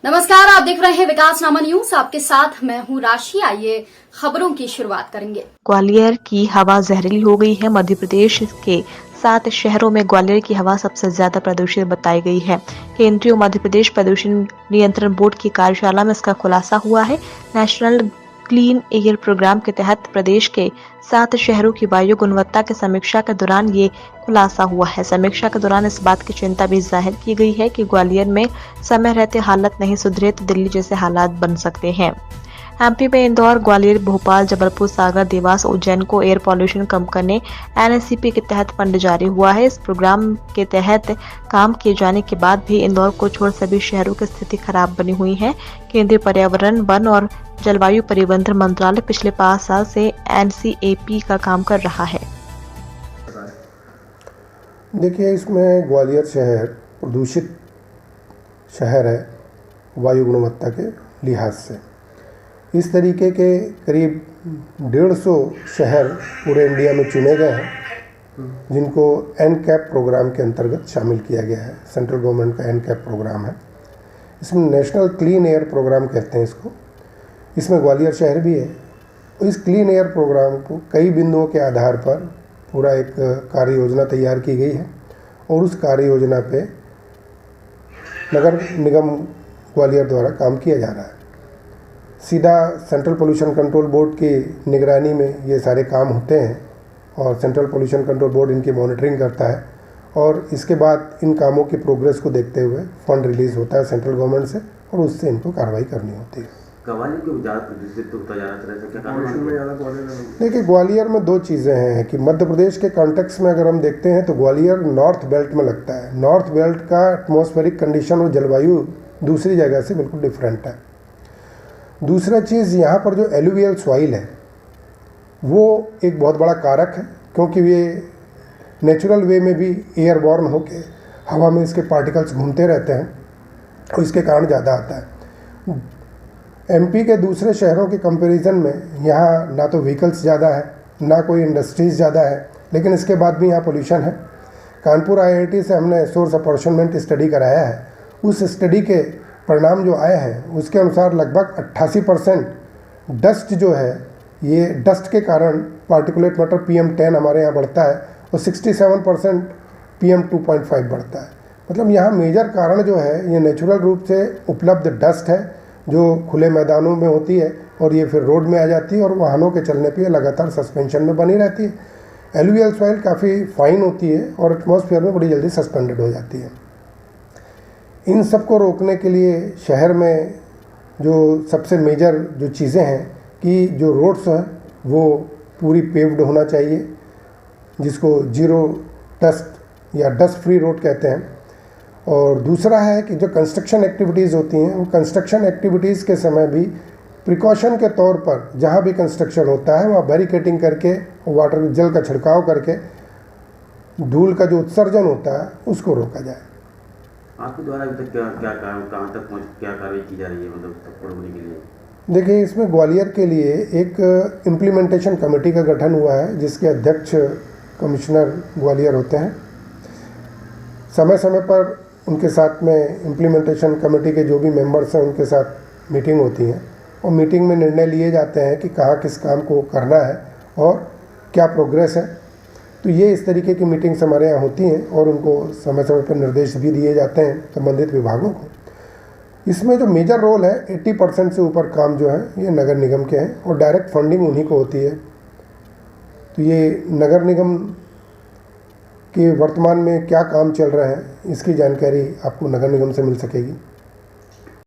नमस्कार, आप देख रहे हैं विकासनामा न्यूज। आपके साथ मैं हूं राशि। आइए खबरों की शुरुआत करेंगे। ग्वालियर की हवा जहरीली हो गई है। मध्य प्रदेश के 7 शहरों में ग्वालियर की हवा सबसे ज्यादा प्रदूषित बताई गई है। केंद्रीय मध्य प्रदेश प्रदूषण नियंत्रण बोर्ड की कार्यशाला में इसका खुलासा हुआ है। नेशनल क्लीन एयर प्रोग्राम के तहत प्रदेश के 7 शहरों की वायु गुणवत्ता की समीक्षा के दौरान ये खुलासा हुआ है। समीक्षा के दौरान इस बात की चिंता भी जाहिर की गई है कि ग्वालियर में समय रहते हालत नहीं सुधरे तो दिल्ली जैसे हालात बन सकते हैं। एमपी में इंदौर, ग्वालियर, भोपाल, जबलपुर, सागर, देवास, उज्जैन को एयर पॉल्यूशन कम करने एनएससीपी के तहत फंड जारी हुआ है। इस प्रोग्राम के तहत काम किए जाने के बाद भी इंदौर को छोड़ सभी शहरों की स्थिति खराब बनी हुई है। केंद्रीय पर्यावरण, वन और जलवायु परिवर्तन मंत्रालय पिछले 5 साल से एनसीएपी का काम कर रहा है। देखिए, इसमें ग्वालियर शहर प्रदूषित शहर है वायु गुणवत्ता के लिहाज से। इस तरीके के करीब 150 शहर पूरे इंडिया में चुने गए हैं जिनको एनकैप प्रोग्राम के अंतर्गत शामिल किया गया है। सेंट्रल गवर्नमेंट का एनकैप प्रोग्राम है। इसमें नेशनल क्लीन एयर प्रोग्राम कहते हैं इसको। इसमें ग्वालियर शहर भी है। इस क्लीन एयर प्रोग्राम को कई बिंदुओं के आधार पर पूरा एक कार्य योजना तैयार की गई है और उस कार्य योजना पे नगर निगम ग्वालियर द्वारा काम किया जा रहा है। सीधा सेंट्रल पोल्यूशन कंट्रोल बोर्ड की निगरानी में ये सारे काम होते हैं और सेंट्रल पोल्यूशन कंट्रोल बोर्ड इनकी मॉनिटरिंग करता है और इसके बाद इन कामों की प्रोग्रेस को देखते हुए फंड रिलीज़ होता है सेंट्रल गवर्नमेंट से और उससे इनको कार्रवाई करनी होती है। देखिए, ग्वालियर में 2 चीज़ें हैं कि मध्य प्रदेश के कॉन्टेक्स्ट में अगर हम देखते हैं तो ग्वालियर नॉर्थ बेल्ट में लगता है। नॉर्थ बेल्ट का एटमॉस्फेरिक कंडीशन और जलवायु दूसरी जगह से बिल्कुल डिफरेंट है। दूसरा चीज़, यहाँ पर जो एलुवियल सॉइल है वो एक बहुत बड़ा कारक है क्योंकि ये नेचुरल वे में भी एयरबॉर्न होके हवा में इसके पार्टिकल्स घूमते रहते हैं और इसके कारण ज़्यादा आता है। एमपी के दूसरे शहरों के कंपैरिजन में यहाँ ना तो व्हीकल्स ज़्यादा है, ना कोई इंडस्ट्रीज़ ज़्यादा है, लेकिन इसके बाद भी यहाँ पोल्यूशन है। कानपुर आईआईटी से हमने सोर्स अपॉर्चुनिटी स्टडी कराया है। उस स्टडी के परिणाम जो आए हैं उसके अनुसार लगभग 88% डस्ट जो है, ये डस्ट के कारण पार्टिकुलेट मैटर PM10 हमारे यहाँ बढ़ता है और 67% PM2.5 बढ़ता है। मतलब यहाँ मेजर कारण जो है ये नेचुरल रूप से उपलब्ध डस्ट है जो खुले मैदानों में होती है और ये फिर रोड में आ जाती है और वाहनों के चलने पे लगातार सस्पेंशन में बनी रहती है। एलुवियल सॉइल काफ़ी फाइन होती है और एटमॉस्फेयर में बड़ी जल्दी सस्पेंडेड हो जाती है। इन सब को रोकने के लिए शहर में जो सबसे मेजर जो चीज़ें हैं कि जो रोड्स हैं वो पूरी पेव्ड होना चाहिए, जिसको जीरो डस्ट या डस्ट फ्री रोड कहते हैं। और दूसरा है कि जो कंस्ट्रक्शन एक्टिविटीज़ होती हैं वो कंस्ट्रक्शन एक्टिविटीज़ के समय भी प्रिकॉशन के तौर पर जहाँ भी कंस्ट्रक्शन होता है वहाँ बैरिकेटिंग करके वाटर जल का छिड़काव करके धूल का जो उत्सर्जन होता है उसको रोका जाए। आपके द्वारा अभी तक कहाँ तक क्या कार्रवाई की जा रही है मतलब तक रोकने के लिए? देखिए, इसमें ग्वालियर के लिए एक इम्प्लीमेंटेशन कमेटी का गठन हुआ है जिसके अध्यक्ष कमिश्नर ग्वालियर होते हैं। समय समय पर उनके साथ में इम्प्लीमेंटेशन कमेटी के जो भी मेंबर्स हैं उनके साथ मीटिंग होती है और मीटिंग में निर्णय लिए जाते हैं कि कहाँ किस काम को करना है और क्या प्रोग्रेस है। तो ये इस तरीके की मीटिंग्स हमारे यहाँ होती हैं और उनको समय समय पर निर्देश भी दिए जाते हैं संबंधित विभागों को। इसमें जो मेजर रोल है 80% से ऊपर काम जो है ये नगर निगम के हैं और डायरेक्ट फंडिंग उन्हीं को होती है। तो ये नगर निगम के वर्तमान में क्या काम चल रहा है इसकी जानकारी आपको नगर निगम से मिल सकेगी।